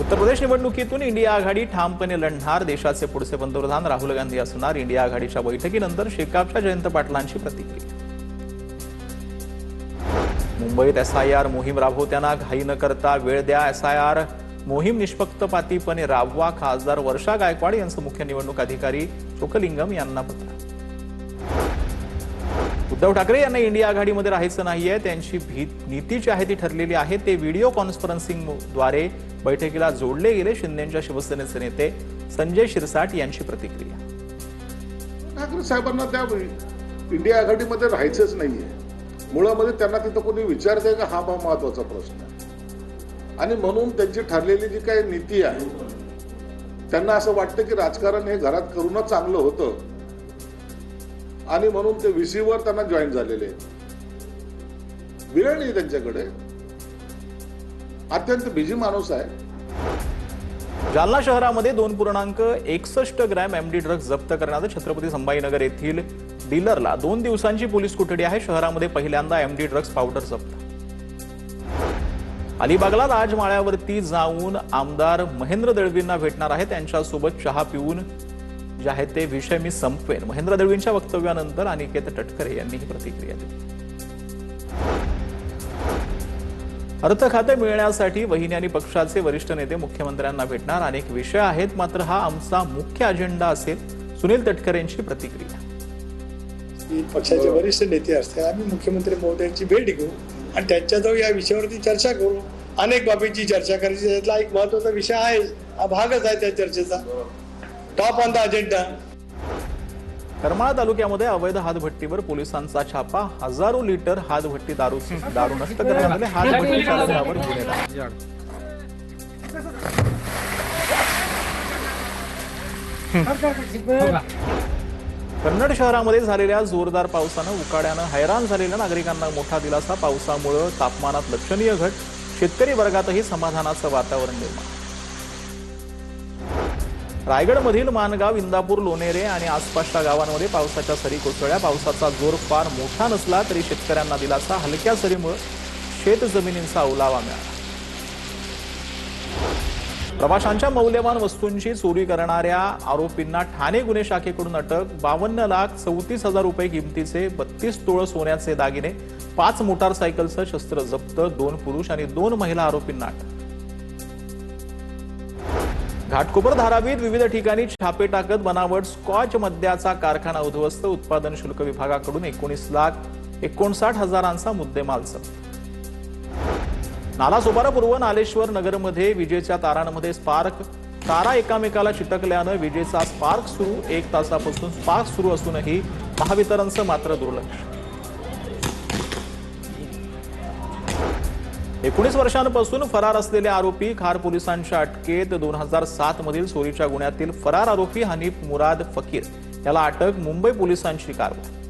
उत्तर प्रदेश निवडणुकीतून इंडिया आघाडी ठामपणे लढणार. देशाचे पुढचे पंतप्रधान राहुल गांधी असणार. इंडिया आघाडीच्या बैठकीनंतर शेकापच्या जयंत पाटलांची प्रतिक्रिया. मुंबईत एसआयआर मोहीम राबवताना घाई न करता वेळ द्या. एसआयआर मोहीम निष्पक्षपातीपणे राबवा. खासदार वर्षा गायकवाड यांचं मुख्य निवडणूक अधिकारी चोकलिंगम यांना पत्र. उद्धव ठाकरे यांना इंडिया आघाडीमध्ये राहायचं नाहीये. त्यांची नीती जी आहे ती ठरलेली आहे. ते व्हिडिओ कॉन्फरन्सिंगद्वारे बैठकीला जोडले गेले. शिंदेच्या शिवसेनेचे नेते संजय शिरसाट यांची प्रतिक्रिया. ठाकरे साहेबांना त्या इंडिया आघाडीमध्ये राहायचंच नाहीये. मुळामध्ये त्यांना तिथं कोणी विचारतंय का, हा महत्वाचा प्रश्न आहे. आणि म्हणून त्यांची ठरलेली जी काही नीती आहे, त्यांना असं वाटतं की राजकारण हे घरात करूनच चांगलं होतं आणि म्हणून ते VC वर त्यांना जॉईन झालेले आहेत. वेळ नाही त्यांच्याकडे. अत्यंत बिझी माणूस आहे. जालना शहरामध्ये 2.61 ग्रॅम MD ड्रग्ज जप्त करण्यात. छत्रपती संभाजीनगर येथील डीलरला 2 दिवसांची पोलीस कोठडी आहे. शहरामध्ये पहिल्यांदा MD ड्रग्ज पावडर जप्त. अलिबागला राजमाळ्यावरती जाऊन आमदार महेंद्र दळवींना भेटणार आहे. त्यांच्यासोबत चहा पिऊन जे आहे ते विषय मी संपवेन. महेंद्र दळवींच्या वक्तव्यानंतर अनिकेत तटकरे यांनी ही प्रतिक्रिया दिली. अर्थ खाते मिळण्यासाठी वहिनी आणि पक्षाचे वरिष्ठ नेते मुख्यमंत्र्यांना भेटणार. अनेक विषय आहेत, मात्र हा आमचा मुख्य अजेंडा असेल. सुनील तटकरेंची प्रतिक्रिया. पक्षाचे वरिष्ठ नेते असतात, आम्ही मुख्यमंत्री महोदयांची भेट घेऊ आणि त्यांच्याजवळ या विषयावरती चर्चा करू. अनेक बाबींची चर्चा करायची. त्यातला एक महत्वाचा विषय आहे, हा भागच आहे त्या चर्चेचा. Top on the agenda. Karmala तालुक्यामध्ये अवैध हातभट्टीवर पोलिसांचा छापा. हजारो लिटर हातभट्टी दारू नष्ट करण्यात आले. हातभट्टी चालकावर गुन्हे दाखल. कन्नड शहरामध्ये झालेल्या जोरदार पावसानं उकाड्यानं हैराण झालेल्या नागरिकांना मोठा दिलासा. पावसामुळे तापमानात लक्षणीय घट. शेतकरी वर्गातही समाधानाचं वातावरण निर्माण. रायगडमधील मानगाव, इंदापूर, लोणेरे आणि आसपासच्या गावांमध्ये पावसाच्या सरी कोसळल्या. पावसाचा जोर फार मोठा नसला तरी शेतकऱ्यांना दिलासा. हलक्या सरीमुळे शेत जमिनींचा ओलावा मिळाला. प्रवाशांच्या मौल्यवान वस्तूंची चोरी करणाऱ्या आरोपींना ठाणे गुन्हे शाखेकडून अटक. 52,34,000 रुपये किमतीचे 32 तोळ सोन्याचे दागिने, 5 मोटारसायकलचं शस्त्र जप्त. 2 पुरुष आणि 2 महिला आरोपींना अटक. घाटकोपर, धारावीत विविध ठिकाणी छापे टाकत बनावट स्कॉच मद्याचा कारखाना उद्ध्वस्त. उत्पादन शुल्क विभागाकडून 19,59,000चा मुद्देमाल जप्त. नालासोपारा पूर्व नालेश्वर नगरमध्ये विजेच्या तारांमध्ये स्पार्क. तारा एकामेकाला चिटकल्यानं विजेचा स्पार्क सुरू. 1 तासापासून स्पार्क सुरू असूनही महावितरणचं मात्र दुर्लक्ष. 19 वर्षांपासून फरार असलेले आरोपी खार पोलिसांच्या अटकेत. 2007 मधील चोरीच्या गुन्ह्यातील फरार आरोपी हनीफ मुराद फकीर याला अटक. मुंबई पोलिसांची कारवाई.